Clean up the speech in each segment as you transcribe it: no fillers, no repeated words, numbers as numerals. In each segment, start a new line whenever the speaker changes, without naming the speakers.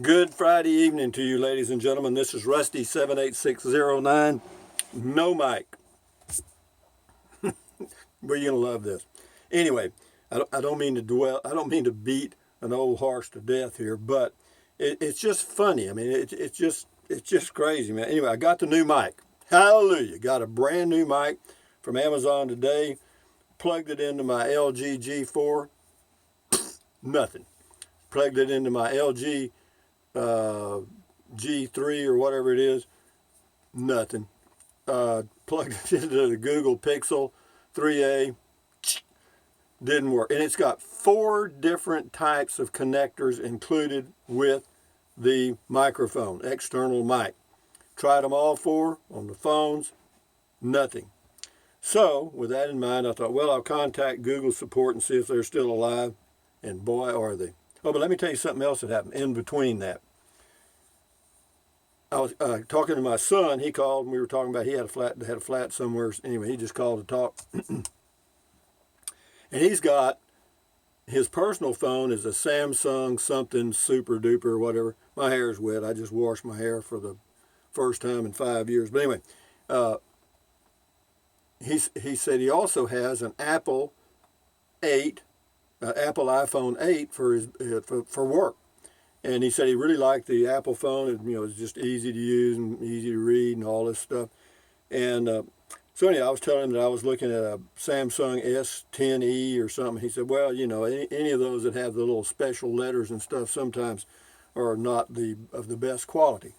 Good Friday evening to you, ladies and gentlemen. This is Rusty 78609. No mic. But you're gonna love this. Anyway, I don't mean to dwell. I don't mean to beat an old horse to death here, but it's just funny. I mean, it's just crazy, man. Anyway, I got the new mic. Hallelujah! Got a brand new mic from Amazon today. Plugged it into my LG G4. Nothing. Plugged it into my LG G3 or whatever it is, nothing. Plugged it into the Google Pixel 3a, didn't work. And it's got 4 different types of connectors included with the microphone, external mic. Tried them all 4 on the phones, nothing. So with that in mind, I thought, well, I'll contact Google support and see if they're still alive. And boy, are they. Oh, but let me tell you something else that happened in between that. I was talking to my son. He called, and we were talking about he had a flat somewhere. Anyway, he just called to talk. And he's got his personal phone is a Samsung something super duper whatever. My hair is wet. I just washed my hair for the first time in 5 years. But anyway, he said he also has an Apple 8, Apple iPhone 8 for his for work. And he said he really liked the Apple phone. It's just easy to use and easy to read and all this stuff. And so anyway, I was telling him that I was looking at a Samsung S10e or something. He said, well, any of those that have the little special letters and stuff sometimes are not of the best quality.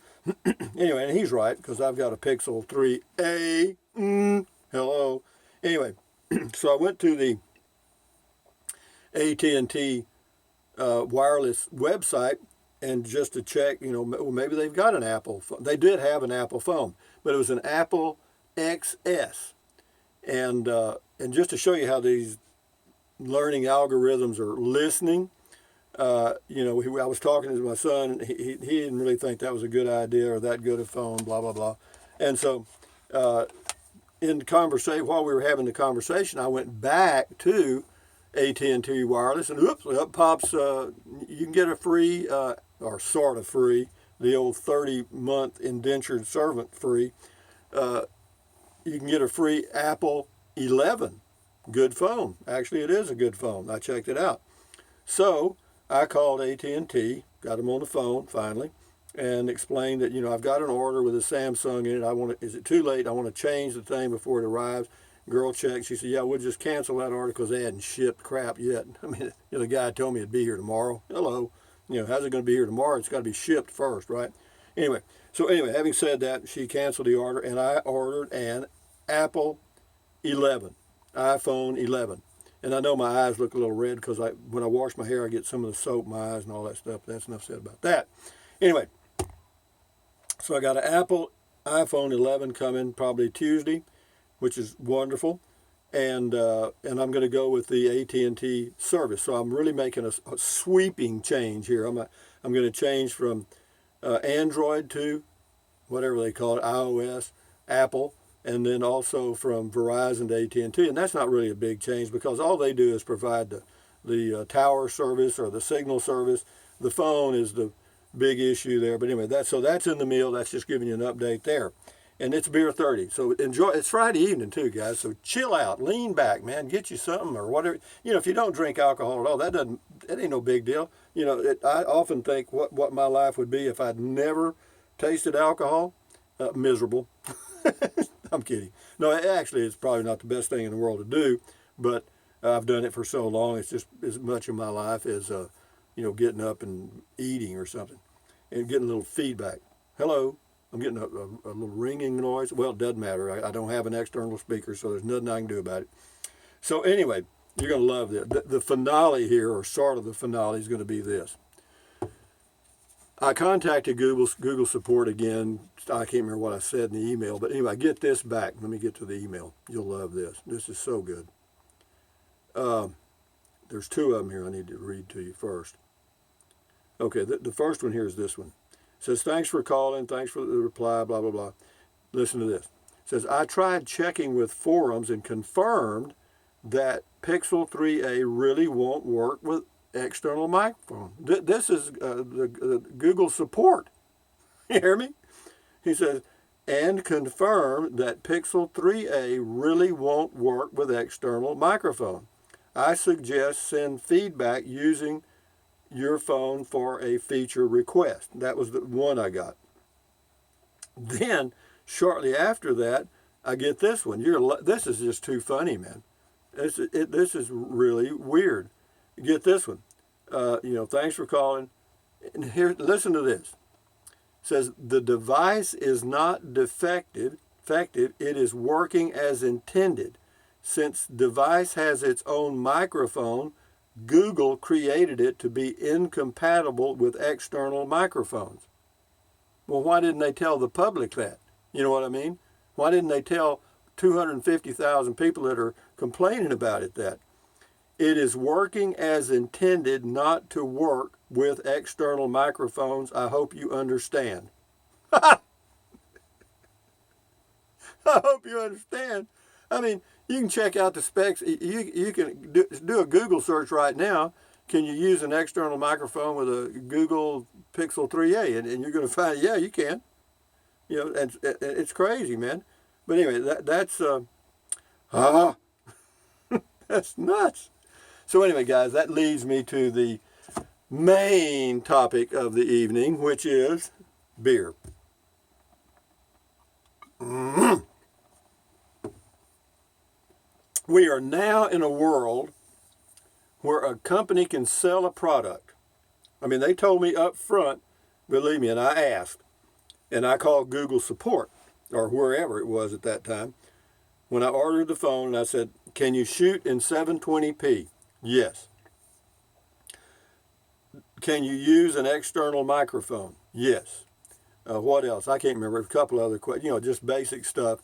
Anyway, and he's right, because I've got a Pixel 3a. Hello. Anyway, so I went to the AT&T wireless website, and just to check, maybe they've got an Apple phone. They did have an Apple phone, but it was an Apple XS. And just to show you how these learning algorithms are listening, I was talking to my son. He didn't really think that was a good idea or that good a phone, blah, blah, blah. And so in the conversation, while we were having the conversation, I went back to AT&T wireless, and oops, up pops, you can get a free, or sort of free, the old 30-month indentured servant free. You can get a free Apple 11. Good phone. Actually, it is a good phone. I checked it out. So I called AT&T, got them on the phone finally, and explained that, I've got an order with a Samsung in it. Is it too late? I want to change the thing before it arrives. Girl checked. She said, yeah, we'll just cancel that order because they hadn't shipped crap yet. I mean, the guy told me it'd be here tomorrow. Hello. How's it going to be here tomorrow? It's got to be shipped first, right? Anyway, having said that, she canceled the order, and I ordered an Apple 11, iPhone 11. And I know my eyes look a little red because when I wash my hair, I get some of the soap in my eyes and all that stuff. That's enough said about that. Anyway, so I got an Apple iPhone 11 coming probably Tuesday, which is wonderful, and I'm going to go with the AT&T service. So I'm really making a sweeping change here. I'm going to change from Android to whatever they call it, iOS, Apple, and then also from Verizon to AT&T. And that's not really a big change because all they do is provide the tower service or the signal service. The phone is the big issue there. But anyway, that's in the meal. That's just giving you an update there. And it's beer 30, so enjoy. It's Friday evening too, guys. So chill out, lean back, man. Get you something or whatever. If you don't drink alcohol at all, that ain't no big deal. I often think what my life would be if I'd never tasted alcohol. Miserable. I'm kidding. No, actually, it's probably not the best thing in the world to do, but I've done it for so long. It's just as much of my life as getting up and eating or something, and getting a little feedback. Hello. I'm getting a little ringing noise. Well, it doesn't matter. I don't have an external speaker, so there's nothing I can do about it. So anyway, you're going to love this. The finale here, or sort of the finale, is going to be this. I contacted Google support again. I can't remember what I said in the email, but anyway, get this back. Let me get to the email. You'll love this. This is so good. There's 2 of them here I need to read to you first. Okay, the first one here is this one. It says, thanks for calling, thanks for the reply, blah, blah, blah. Listen to this. It says, I tried checking with forums and confirmed that Pixel 3a really won't work with external microphone. This is the Google support. You hear me? He says, and confirm that Pixel 3a really won't work with external microphone. I suggest send feedback using your phone for a feature request. That was the one I got. Then, shortly after that, I get this one. This is just too funny, man. This is really weird. Get this one. Thanks for calling. And here, listen to this. It says the device is not defective. It is working as intended. Since device has its own microphone, Google created it to be incompatible with external microphones. Well, why didn't they tell the public that? You know what I mean? Why didn't they tell 250,000 people that are complaining about it that? It is working as intended not to work with external microphones. I hope you understand. I hope you understand. I mean, you can check out the specs. You can do a Google search right now. Can you use an external microphone with a Google Pixel 3a? And you're going to find, yeah, you can. And it's crazy, man. But anyway, that's that's nuts. So anyway, guys, that leads me to the main topic of the evening, which is beer. We are now in a world where a company can sell a product. I mean, they told me up front, believe me, and I asked, and I called Google support, or wherever it was at that time, when I ordered the phone, and I said, can you shoot in 720p? Yes. Can you use an external microphone? Yes. What else? I can't remember. A couple other questions, just basic stuff.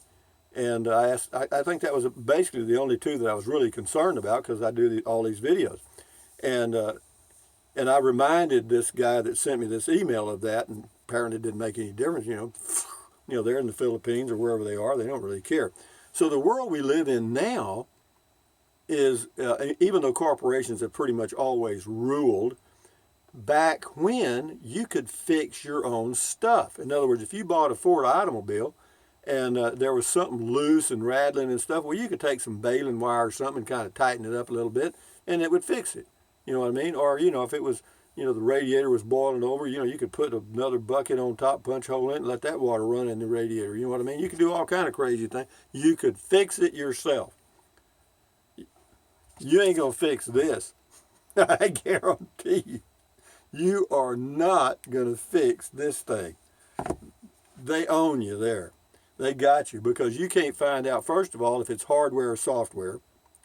And I asked, I think that was basically the only two that I was really concerned about because I do all these videos. And I reminded this guy that sent me this email of that, and apparently it didn't make any difference. They're in the Philippines or wherever they are. They don't really care. So the world we live in now is, even though corporations have pretty much always ruled, back when you could fix your own stuff. In other words, if you bought a Ford automobile and there was something loose and rattling and stuff, well, you could take some baling wire or something and kind of tighten it up a little bit, and it would fix it. You know what I mean? Or, if it was, the radiator was boiling over, you could put another bucket on top, punch a hole in it, and let that water run in the radiator. You know what I mean? You could do all kind of crazy things. You could fix it yourself. You ain't going to fix this. I guarantee you. You are not going to fix this thing. They own you there. They got you because you can't find out, first of all, if it's hardware or software,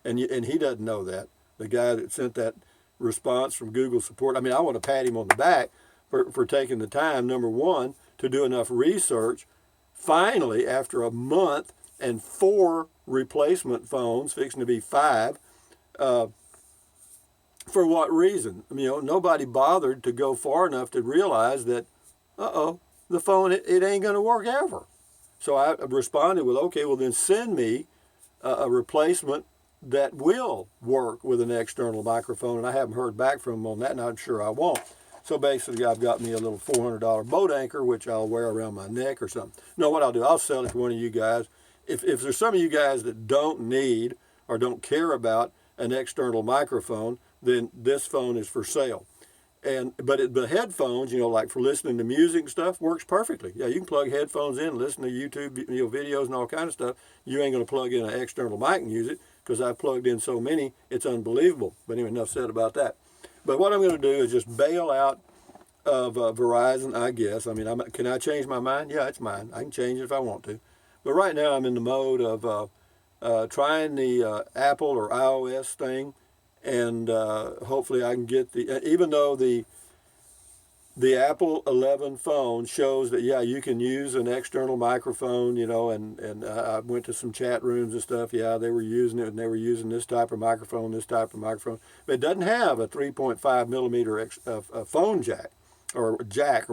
and he doesn't know that. The guy that sent that response from Google support, I mean, I want to pat him on the back for taking the time, number one, to do enough research. Finally, after a month and 4 replacement phones, fixing to be 5, for what reason? Nobody bothered to go far enough to realize that, the phone, it ain't going to work ever. So I responded with, okay, well then send me a replacement that will work with an external microphone. And I haven't heard back from them on that, and I'm sure I won't. So basically, I've got me a little $400 boat anchor, which I'll wear around my neck or something. No, what I'll do, I'll sell it to one of you guys. If there's some of you guys that don't need or don't care about an external microphone, then this phone is for sale. But the headphones, like for listening to music and stuff, works perfectly. Yeah, you can plug headphones in, listen to YouTube videos and all kind of stuff. You ain't going to plug in an external mic and use it because I've plugged in so many, it's unbelievable. But anyway, enough said about that. But what I'm going to do is just bail out of Verizon, I guess. I mean, can I change my mind? Yeah, it's mine. I can change it if I want to. But right now I'm in the mode of trying the Apple or iOS thing. And hopefully I can get even though the Apple 11 phone shows that, yeah, you can use an external microphone, and I went to some chat rooms and stuff. Yeah, they were using it, and they were using this type of microphone. But it doesn't have a 3.5 millimeter phone jack or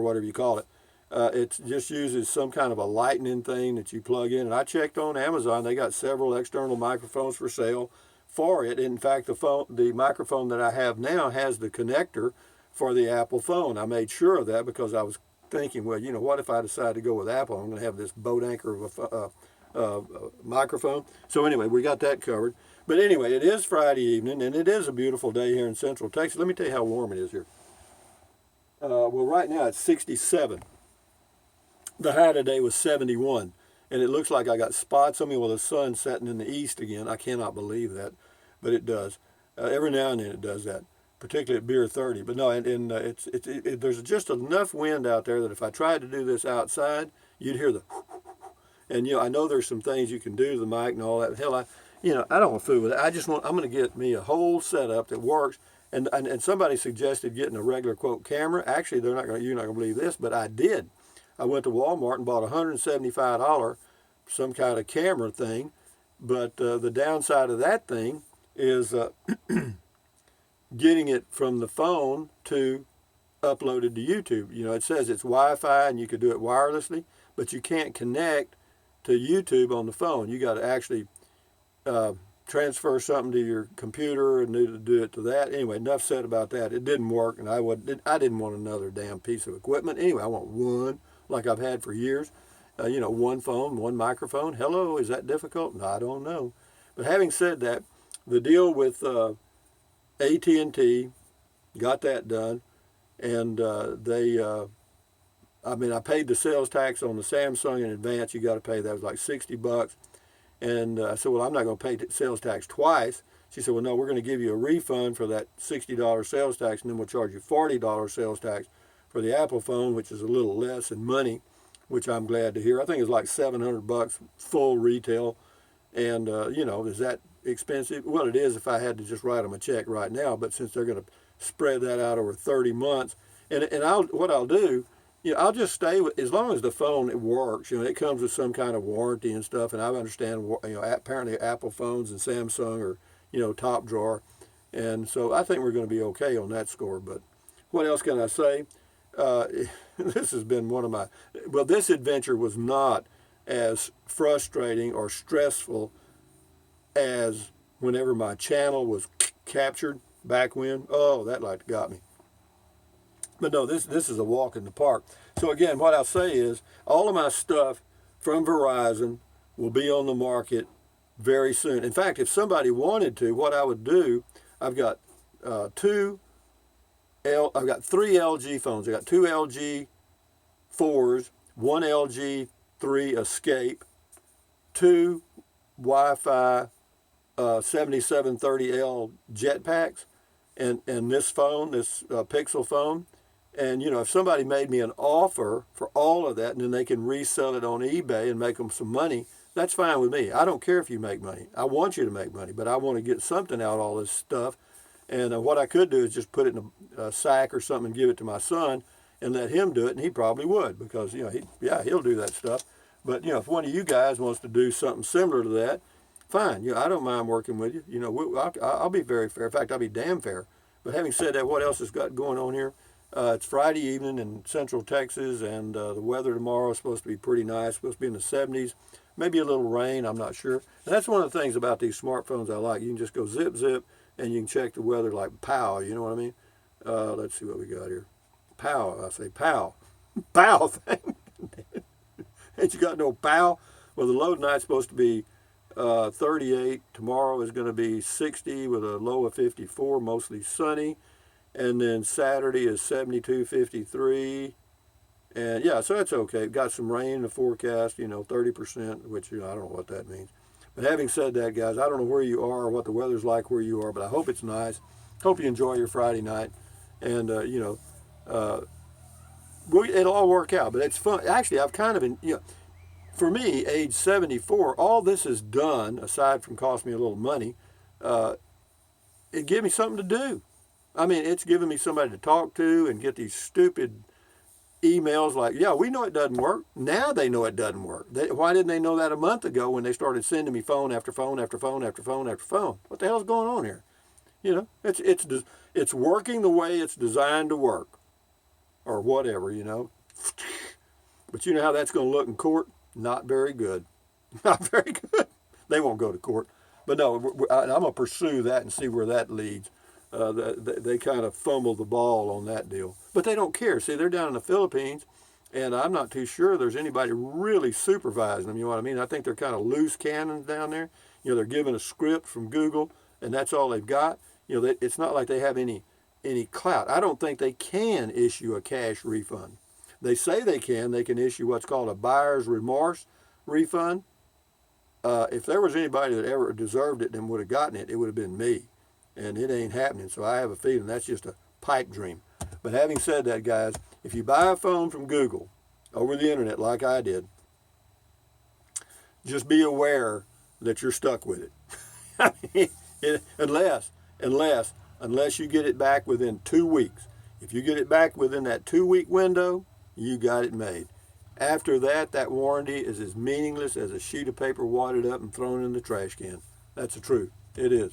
whatever you call it. It just uses some kind of a lightning thing that you plug in. And I checked on Amazon. They got several external microphones for sale for it. In fact, the microphone that I have now has the connector for the Apple phone. I made sure of that because I was thinking, well, what if I decide to go with Apple? I'm going to have this boat anchor of a microphone. So anyway, we got that covered. But anyway, it is Friday evening, and it is a beautiful day here in Central Texas. Let me tell you how warm it is here. Well, right now it's 67. The high today was 71. And it looks like I got spots on me. Well, the sun's setting in the east again. I cannot believe that, but it does. Every now and then it does that, particularly at beer 30. But no, there's just enough wind out there that if I tried to do this outside, you'd hear the. And I know there's some things you can do to the mic and all that. Hell, I don't want to fool with it. I'm going to get me a whole setup that works. And somebody suggested getting a regular quote camera. Actually, you're not going to believe this, but I did. I went to Walmart and bought a $175 some kind of camera thing, but the downside of that thing is getting it from the phone to uploaded to YouTube. It says it's Wi-Fi and you could do it wirelessly, but you can't connect to YouTube on the phone. You got to actually transfer something to your computer and do it to that. Anyway, enough said about that. It didn't work, and I didn't want another damn piece of equipment. Anyway, I want one like I've had for years. One phone, one microphone. Hello, is that difficult? No, I don't know. But having said that, the deal with AT&T, got that done, and I paid the sales tax on the Samsung in advance. You got to pay that. It was like $60. And I said, well, I'm not going to pay sales tax twice. She said, well, no, we're going to give you a refund for that $60 sales tax, and then we'll charge you $40 sales tax for the Apple phone, which is a little less in money, which I'm glad to hear. I think it's like $700 full retail. And, is that expensive? Well, it is if I had to just write them a check right now. But since they're going to spread that out over 30 months, what I'll do, I'll just stay with, as long as the phone it works. It comes with some kind of warranty and stuff. And I understand, apparently Apple phones and Samsung are, top drawer. And so I think we're going to be okay on that score. But what else can I say? This has been this adventure was not as frustrating or stressful as whenever my channel was captured back when. Oh, that like got me. But no, this is a walk in the park. So again, what I'll say is all of my stuff from Verizon will be on the market very soon. In fact, if somebody wanted to, what I would do, I've got I've got 3 LG phones. I got 2 LG 4s, 1 LG 3 Escape, 2 Wi-Fi 7730L jetpacks, and this phone, this Pixel phone. And if somebody made me an offer for all of that, and then they can resell it on eBay and make them some money, that's fine with me. I don't care if you make money. I want you to make money, but I want to get something out of all this stuff. And what I could do is just put it in a sack or something and give it to my son and let him do it, and he probably would because, he'll do that stuff. But, if one of you guys wants to do something similar to that, fine. I don't mind working with you. I'll be very fair. In fact, I'll be damn fair. But having said that, what else has got going on here? It's Friday evening in Central Texas, and the weather tomorrow is supposed to be pretty nice. It's supposed to be in the 70s. Maybe a little rain, I'm not sure. And that's one of the things about these smartphones I like. You can just go zip, zip, and you can check the weather like pow, you know what I mean? Let's see what we got here. Pow, I say pow. Pow thing. Ain't you got no pow? Well, the low tonight's supposed to be 38. Tomorrow is going to be 60 with a low of 54, mostly sunny. And then Saturday is 72, 53. And yeah, so that's okay. Got some rain in the forecast, 30%, which I don't know what that means. But having said that, guys, I don't know where you are or what the weather's like where you are, but I hope it's nice. Hope you enjoy your Friday night. And, it'll all work out. But it's fun. Actually, I've kind of been, for me, age 74, all this is done, aside from cost me a little money, it gave me something to do. I mean, it's giving me somebody to talk to and get these stupid emails like, yeah, we know it doesn't work. Now they know it doesn't work. Why didn't they know that a month ago when they started sending me phone after phone after phone after phone after phone? What the hell's going on here? It's working the way it's designed to work, or whatever, But you know how that's going to look in court? Not very good. Not very good. They won't go to court. But no, I'm going to pursue that and see where that leads. They kind of fumble the ball on that deal. But they don't care. See, they're down in the Philippines, and I'm not too sure there's anybody really supervising them. You know what I mean? I think they're kind of loose cannons down there. They're given a script from Google, and that's all they've got. It's not like they have any clout. I don't think they can issue a cash refund. They say they can. They can issue what's called a buyer's remorse refund. If there was anybody that ever deserved it and would have gotten it, it would have been me. And it ain't happening. So I have a feeling that's just a pipe dream. But having said that, guys, if you buy a phone from Google over the internet like I did, just be aware that you're stuck with it. I mean, unless you get it back within 2 weeks. If you get it back within that 2-week window, you got it made. After that, that warranty is as meaningless as a sheet of paper wadded up and thrown in the trash can. That's the truth. It is.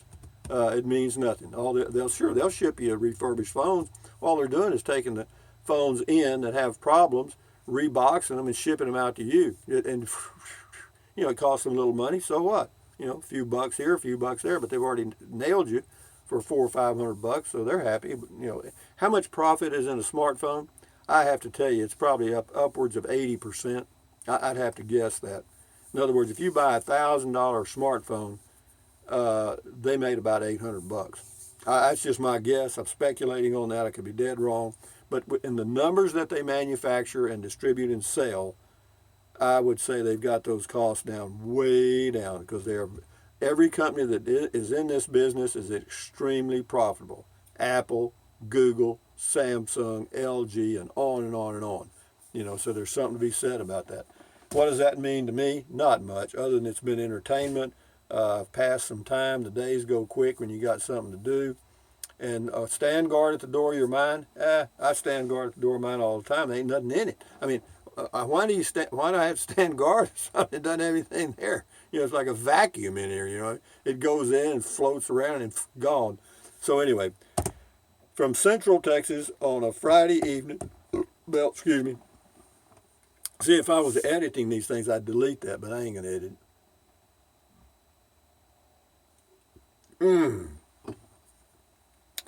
It means nothing. They'll ship you refurbished phones. All they're doing is taking the phones in that have problems, reboxing them, and shipping them out to you. It costs them a little money. So what? A few bucks here, a few bucks there, but they've already nailed you for $400 or $500, so they're happy. How much profit is in a smartphone? I have to tell you, it's probably upwards of 80%. I'd have to guess that. In other words, if you buy a $1,000 smartphone, they made about $800. That's just my guess. I'm speculating on that. I could be dead wrong. But in the numbers that they manufacture and distribute and sell, I would say they've got those costs down, way down, because every company that is in this business is extremely profitable. Apple, Google, Samsung, LG, and on and on and on. So there's something to be said about that. What does that mean to me? Not much, other than it's been entertainment. I've passed some time. The days go quick when you got something to do. And stand guard at the door of your mind. I stand guard at the door of mine all the time. There ain't nothing in it. I mean, why do I have to stand guard if something doesn't have anything there? It's like a vacuum in here. It goes in and floats around and gone. So anyway, from Central Texas on a Friday evening. Well, excuse me. See, if I was editing these things, I'd delete that, but I ain't gonna edit.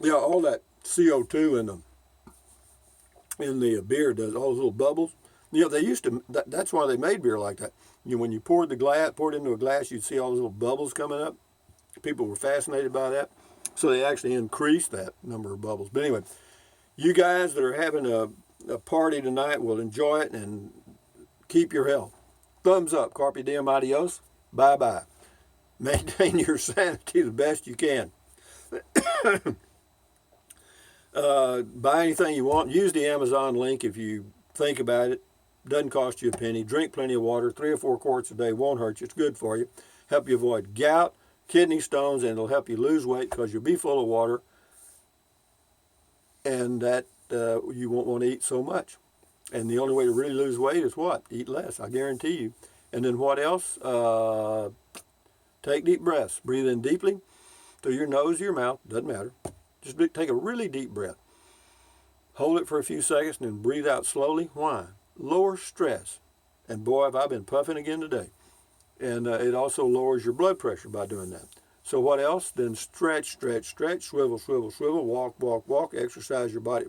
Yeah, all that CO2 in the beer does, all those little bubbles. They used to, that's why they made beer like that. When you poured it into a glass, you'd see all those little bubbles coming up. People were fascinated by that. So they actually increased that number of bubbles. But anyway, you guys that are having a party tonight will enjoy it and keep your health. Thumbs up. Carpe diem, adios. Bye-bye. Maintain your sanity the best you can. Buy anything you want. Use the Amazon link if you think about it. Doesn't cost you a penny. Drink plenty of water. 3 or 4 quarts a day won't hurt you. It's good for you. Help you avoid gout, kidney stones, and it'll help you lose weight because you'll be full of water, and that you won't want to eat so much. And the only way to really lose weight is what? Eat less, I guarantee you. And then what else? Take deep breaths. Breathe in deeply through your nose or your mouth. Doesn't matter. Just take a really deep breath. Hold it for a few seconds and then breathe out slowly. Why? Lower stress. And boy, have I been puffing again today. And it also lowers your blood pressure by doing that. So what else? Then stretch, stretch, stretch, swivel, swivel, swivel, walk, walk, walk, exercise your body,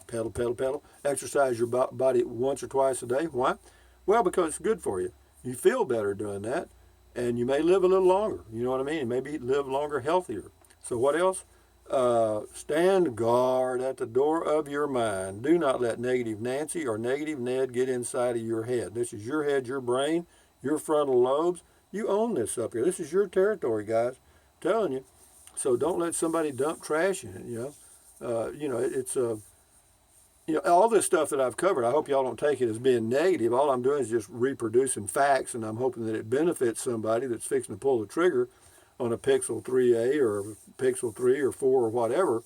pedal, pedal, pedal. Exercise your body once or twice a day. Why? Well, because it's good for you. You feel better doing that, and you may live a little longer. You know what I mean? Maybe live longer, healthier. So what else? Stand guard at the door of your mind. Do not let negative Nancy or negative Ned get inside of your head. This is your head, your brain, your frontal lobes. You own this up here. This is your territory, guys. I'm telling you. So don't let somebody dump trash in it. It's all this stuff that I've covered. I hope y'all don't take it as being negative. All I'm doing is just reproducing facts, and I'm hoping that it benefits somebody that's fixing to pull the trigger on a Pixel 3a or Pixel 3 or 4 or whatever.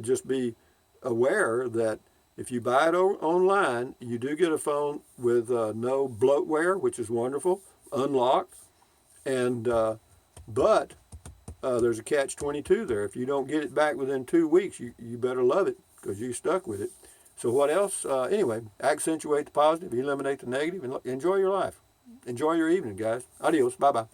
Just be aware that if you buy it online, you do get a phone with no bloatware, which is wonderful, unlocked, and but there's a catch-22 there. If you don't get it back within 2 weeks, you better love it because you're stuck with it. So what else? Anyway, accentuate the positive, eliminate the negative, and enjoy your life. Enjoy your evening, guys. Adios. Bye-bye.